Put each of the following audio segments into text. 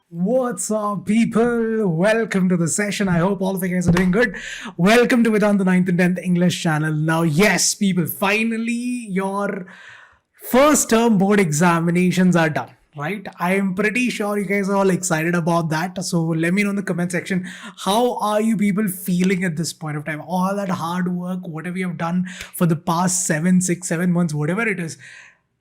What's up, people? Welcome to the session. I hope all of you guys are doing good. Welcome to Vedantu, the 9th and 10th English channel. Now, yes, people, finally your first term board examinations are done, right? I am pretty sure you guys are all excited about that. So let me know in the comment section, how are you people feeling at this point of time? All that hard work, whatever you have done for the past 7 months, whatever it is,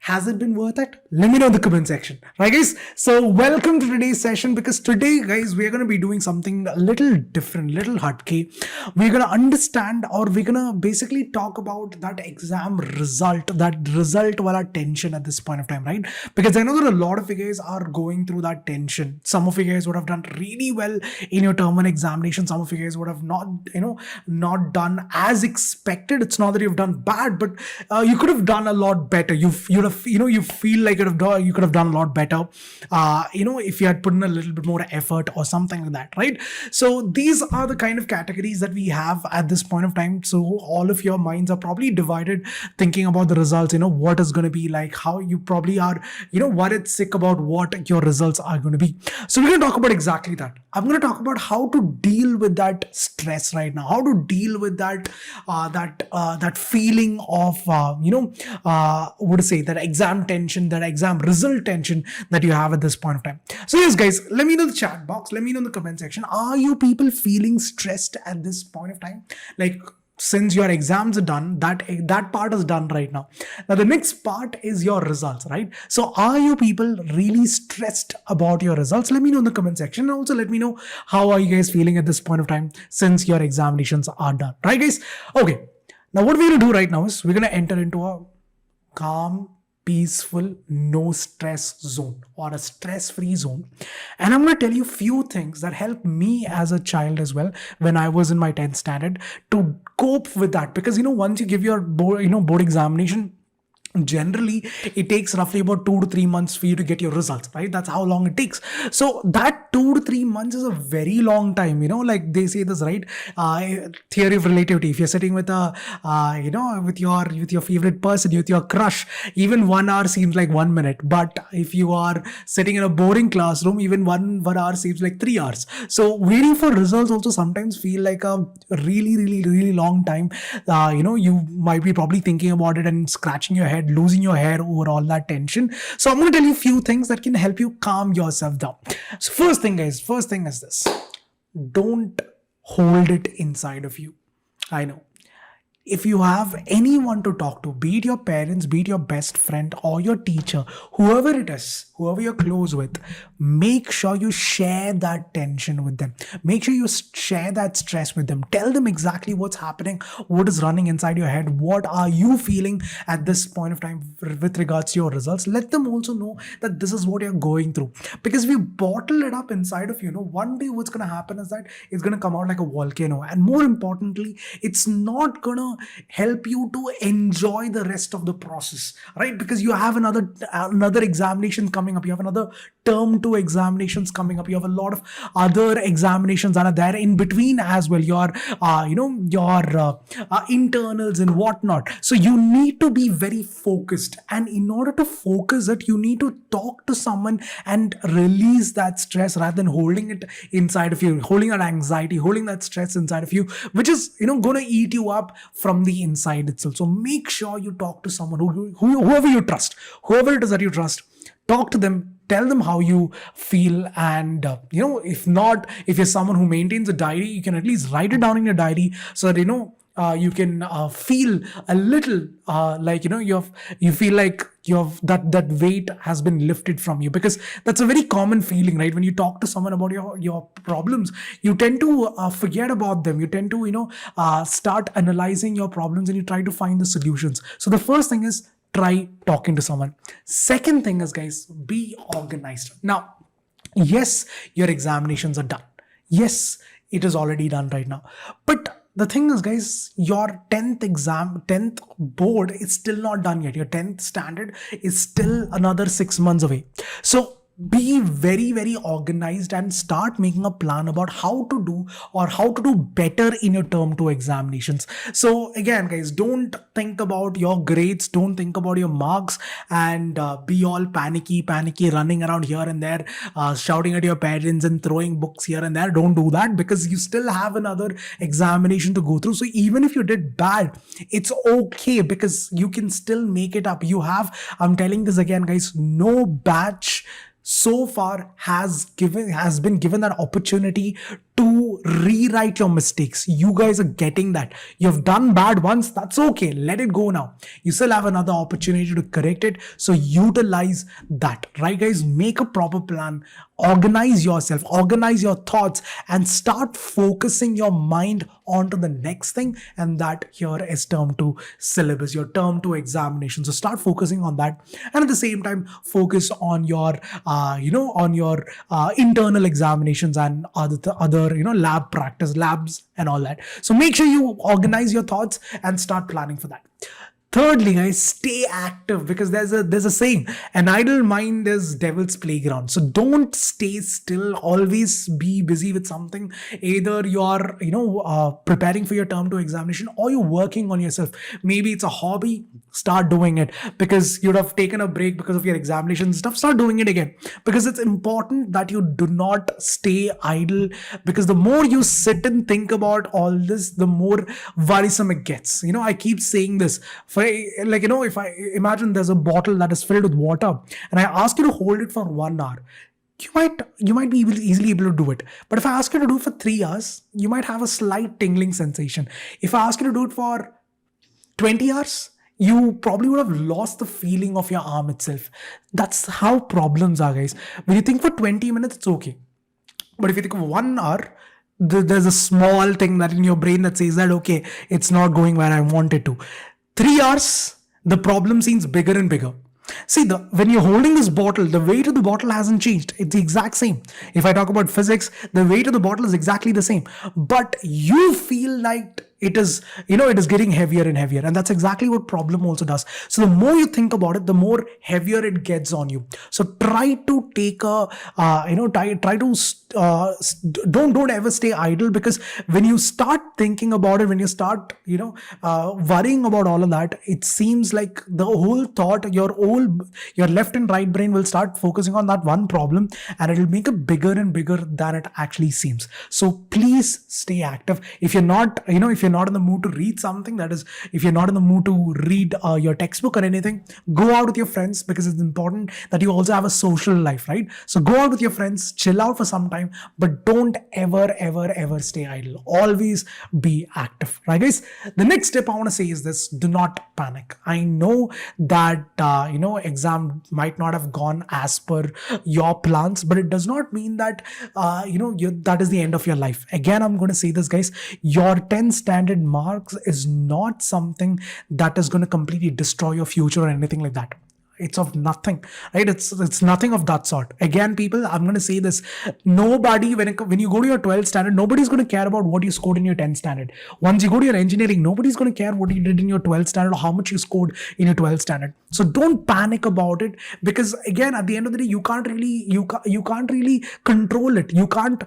has it been worth it? Let me know in the comment section. Right, guys? So welcome to today's session, because today, guys, we're going to be doing something a little different, little hutke. We're going to understand, or we're going to basically talk about that exam result, that result wala tension at this point of time, right? Because I know that a lot of you guys are going through that tension. Some of you guys would have done really well in your term one examination. Some of you guys would have not done as expected. It's not that you've done bad, but you could have done a lot better. You feel like you could have done a lot better, if you had put in a little bit more effort or something like that, right? So these are the kind of categories that we have at this point of time. So all of your minds are probably divided, thinking about the results, what is going to be like, how you probably are, worried sick about what your results are going to be. So we're going to talk about exactly that. I'm going to talk about how to deal with that stress right now, how to deal with that feeling of, what to say, that exam tension, that exam result tension that you have at this point of time. So yes, guys, let me know in the chat box, let me know in the comment section, are you people feeling stressed at this point of time? Like, since your exams are done, that part is done right now. Now the next part is your results, right? So are you people really stressed about your results? Let me know in the comment section, and also let me know how are you guys feeling at this point of time since your examinations are done, right, guys? Okay, now what we're going to do right now is we're going to enter into a calm, peaceful, no stress zone, or a stress-free zone. And I'm going to tell you few things that helped me as a child as well when I was in my 10th standard to cope with that. Because once you give your board examination, generally it takes roughly about 2 to 3 months for you to get your results, right? That's how long it takes. So that 2 to 3 months is a very long time, like they say this, right? Theory of relativity. If you're sitting with with your favorite person, with your crush, even 1 hour seems like 1 minute. But if you are sitting in a boring classroom, even one hour seems like 3 hours. So waiting for results also sometimes feel like a really, really, really long time. You might be probably thinking about it and scratching your head, losing your hair over all that tension. So I'm going to tell you a few things that can help you calm yourself down. So first thing is this: don't hold it inside of you. I know, if you have anyone to talk to, be it your parents, be it your best friend or your teacher, whoever it is, whoever you're close with, make sure you share that tension with them. Make sure you share that stress with them. Tell them exactly what's happening, what is running inside your head, what are you feeling at this point of time with regards to your results. Let them also know that this is what you're going through. Because if you bottle it up inside of you, one day what's going to happen is that it's going to come out like a volcano. And more importantly, it's not going to help you to enjoy the rest of the process, right? Because you have another examination coming up, you have another term 2 examinations coming up, you have a lot of other examinations that are there in between as well, your internals and whatnot. So you need to be very focused, and in order to focus it, you need to talk to someone and release that stress rather than holding it inside of you, holding that anxiety, holding that stress inside of you, which is going to eat you up from the inside itself. So make sure you talk to someone, whoever you trust, whoever it is that you trust. Talk to them, tell them how you feel, and if you're someone who maintains a diary, you can at least write it down in your diary so that you can feel a little like you feel like that weight has been lifted from you. Because that's a very common feeling, right? When you talk to someone about your problems, you tend to forget about them. You tend to start analyzing your problems, and you try to find the solutions. So the first thing is, try talking to someone. Second thing is, guys, be organized. Now, yes, your examinations are done. Yes, it is already done right now. But the thing is, guys, your 10th board is still not done yet. Your 10th standard is still another 6 months away. So be very, very organized and start making a plan about how to do or how to do better in your term 2 examinations. So again, guys, don't think about your grades, don't think about your marks, and be all panicky running around here and there, shouting at your parents and throwing books here and there. Don't do that, because you still have another examination to go through. So even if you did bad, it's okay, because you can still make it up. You have, I'm telling this again, guys, no batch so far has been given that opportunity to rewrite your mistakes. You guys are getting that. You've done bad once, that's okay, let it go now. You still have another opportunity to correct it, so utilize that, right guys? Make a proper plan, organize yourself, organize your thoughts, and start focusing your mind onto the next thing, and that here is term 2 syllabus, your term 2 examination. So start focusing on that, and at the same time focus on your internal examinations and other lab practice labs and all that. So make sure you organize your thoughts and start planning for that. Thirdly, guys, stay active, because there's a saying, an idle mind is devil's playground. So don't stay still, always be busy with something. Either you're preparing for your term 2 examination, or you're working on yourself. Maybe it's a hobby, start doing it, because you'd have taken a break because of your examination stuff. Start doing it again, because it's important that you do not stay idle, because the more you sit and think about all this, the more worrisome it gets. I keep saying this. If I imagine there's a bottle that is filled with water and I ask you to hold it for 1 hour, you might be easily able to do it. But if I ask you to do it for 3 hours, you might have a slight tingling sensation. If I ask you to do it for 20 hours, you probably would have lost the feeling of your arm itself. That's how problems are, guys. When you think for 20 minutes, it's okay. But if you think of 1 hour, there's a small thing that in your brain that says that, okay, it's not going where I want it to. 3 hours, the problem seems bigger and bigger. See, when you're holding this bottle, the weight of the bottle hasn't changed. It's the exact same. If I talk about physics, the weight of the bottle is exactly the same. But you feel like it is getting heavier and heavier. And that's exactly what problem also does. So the more you think about it, the more heavier it gets on you. So try to take don't ever stay idle, because when you start thinking about it, when you start, worrying about all of that, it seems like the whole thought, your left and right brain will start focusing on that one problem, and it'll make it bigger and bigger than it actually seems. So please stay active. If you're not in the mood to read something, that is, if you're not in the mood to read your textbook or anything, go out with your friends, because it's important that you also have a social life, right? So go out with your friends, chill out for some time, but don't ever stay idle. Always be active, right guys? The next step I want to say is this: do not panic. I know that exam might not have gone as per your plans, but it does not mean that that is the end of your life. Again, I'm going to say this, guys: your 10 standard marks is not something that is going to completely destroy your future or anything like that. It's of nothing, right? It's nothing of that sort. Again, people, I'm going to say this: nobody, when you go to your 12th standard, nobody's going to care about what you scored in your 10th standard. Once you go to your engineering, nobody's going to care what you did in your 12th standard or how much you scored in your 12th standard. So don't panic about it, because again, at the end of the day, you can't really control it. You can't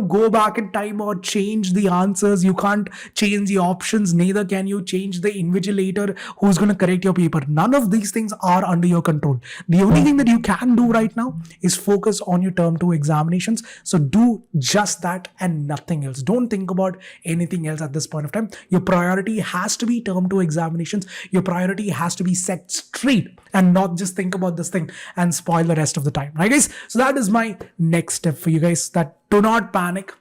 go back in time or change the answers. You can't change the options. Neither can you change the invigilator who's going to correct your paper. None of these things are under your control. The only thing that you can do right now is focus on your term 2 examinations. So do just that and nothing else. Don't think about anything else at this point of time. Your priority has to be term 2 examinations. Your priority has to be set straight, and not just think about this thing and spoil the rest of the time, right guys? So that is my next step for you guys, that do not panic.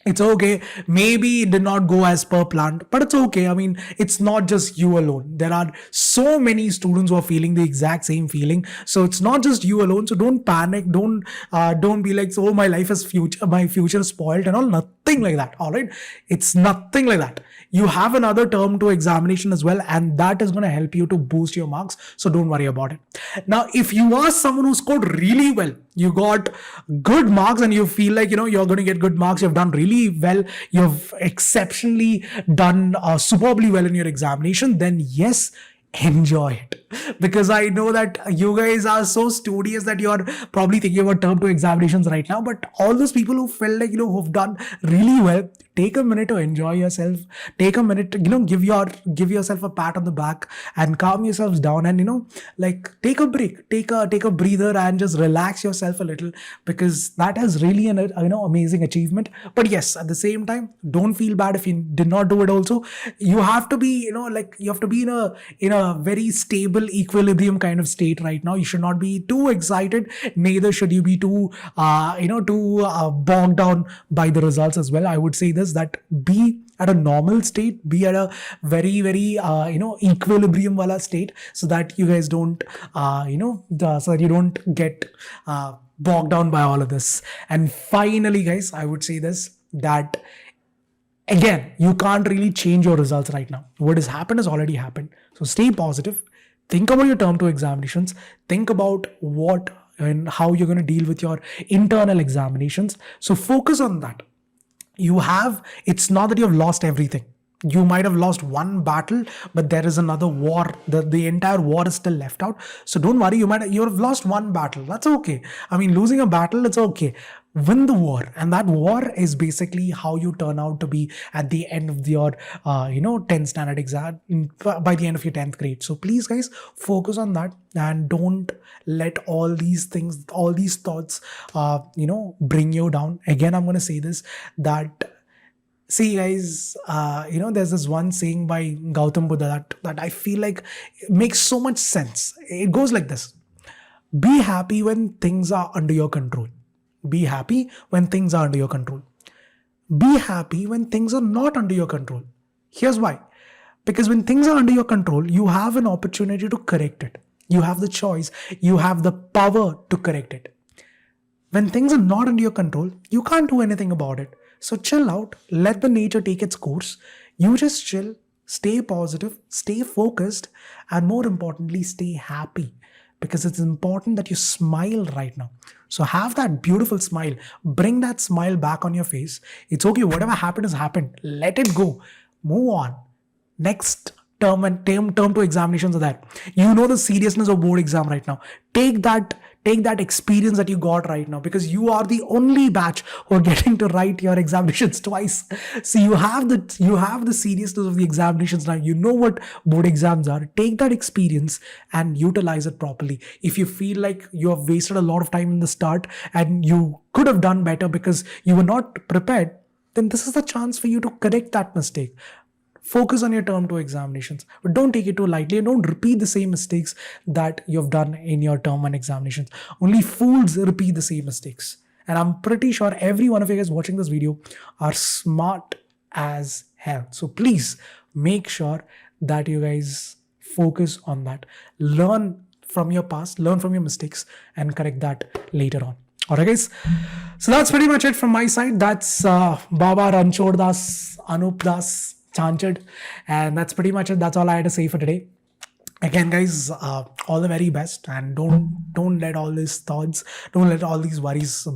It's okay. Maybe it did not go as per planned, but it's okay. I mean, it's not just you alone. There are so many students who are feeling the exact same feeling. So it's not just you alone. So don't panic. Don't be like, oh, my future is spoiled and all. Nothing like that. All right. It's nothing like that. You have another term 2 examination as well, and that is going to help you to boost your marks. So don't worry about it. Now, if you are someone who scored really well, you got good marks and you feel like, you're going to get good marks, you've done really well, you've exceptionally done superbly well in your examination, then yes, enjoy it, because I know that you guys are so studious that you're probably thinking about term 2 examinations right now. But all those people who felt like, who've done really well, take a minute to enjoy yourself. Take a minute to, give yourself a pat on the back and calm yourselves down, and like take a break, take a breather, and just relax yourself a little, because that is really an amazing achievement. But yes, at the same time, don't feel bad if you did not do it also. You have to be, you have to be in a very stable equilibrium kind of state right now. You should not be too excited, neither should you be too bogged down by the results as well. I would say this, that be at a normal state, be at a very, very equilibrium wala state, so that you guys don't so that you don't get bogged down by all of this. And finally, guys, I would say this, that again, you can't really change your results right now. What has happened has already happened. So stay positive. Think about your term 2 examinations. Think about what and how you're going to deal with your internal examinations. So focus on that. It's not that you've lost everything. You might have lost one battle, but there is another war. The entire war is still left out. So don't worry, you have lost one battle. That's okay. I mean, losing a battle, it's okay. Win the war, and that war is basically how you turn out to be at the end of your 10th standard exam, by the end of your 10th grade. So please, guys, focus on that, and don't let all these things, all these thoughts bring you down. Again, I'm going to say this, that see, guys, there's this one saying by Gautam Buddha that I feel like makes so much sense. It goes like this: be happy when things are under your control. Be happy when things are under your control. Be happy when things are not under your control. Here's why. Because when things are under your control, you have an opportunity to correct it. You have the choice. You have the power to correct it. When things are not under your control, you can't do anything about it. So chill out, let the nature take its course. You just chill, stay positive, stay focused, and more importantly, stay happy. Because it's important that you smile right now. So have that beautiful smile. Bring that smile back on your face. It's okay, whatever happened has happened. Let it go. Move on. Next term and term 2 examinations are that. You know the seriousness of board exam right now. Take that experience that you got right now, because you are the only batch who are getting to write your examinations twice. So you have the seriousness of the examinations now. You know what board exams are. Take that experience and utilize it properly. If you feel like you have wasted a lot of time in the start and you could have done better because you were not prepared, then this is the chance for you to correct that mistake. Focus on your term 2 examinations, but don't take it too lightly, and don't repeat the same mistakes that you've done in your term 1 examinations. Only fools repeat the same mistakes. And I'm pretty sure every one of you guys watching this video are smart as hell. So please make sure that you guys focus on that. Learn from your past, learn from your mistakes, and correct that later on. All right, guys. So that's pretty much it from my side. That's Baba Ranchod Das, Anoop Das, Chanchad, and that's pretty much it. That's all I had to say for today. Again, guys, all the very best, and don't let all these thoughts, don't let all these worries,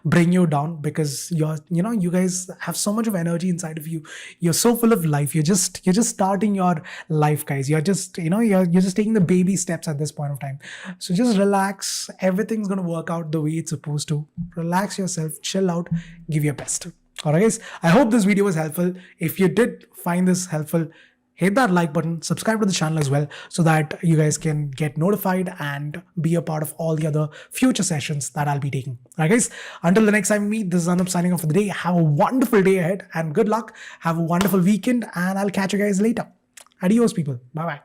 bring you down, because you guys have so much of energy inside of you. You're so full of life. You're just starting your life, guys. You're just you're just taking the baby steps at this point of time. So just relax. Everything's gonna work out the way it's supposed to. Relax yourself, chill out, give your best. All right, guys. I hope this video was helpful. If you did find this helpful, hit that like button, subscribe to the channel as well, so that you guys can get notified and be a part of all the other future sessions that I'll be taking. All right, guys. Until the next time we meet, this is Anoop signing off for the day. Have a wonderful day ahead and good luck. Have a wonderful weekend, and I'll catch you guys later. Adios, people. Bye-bye.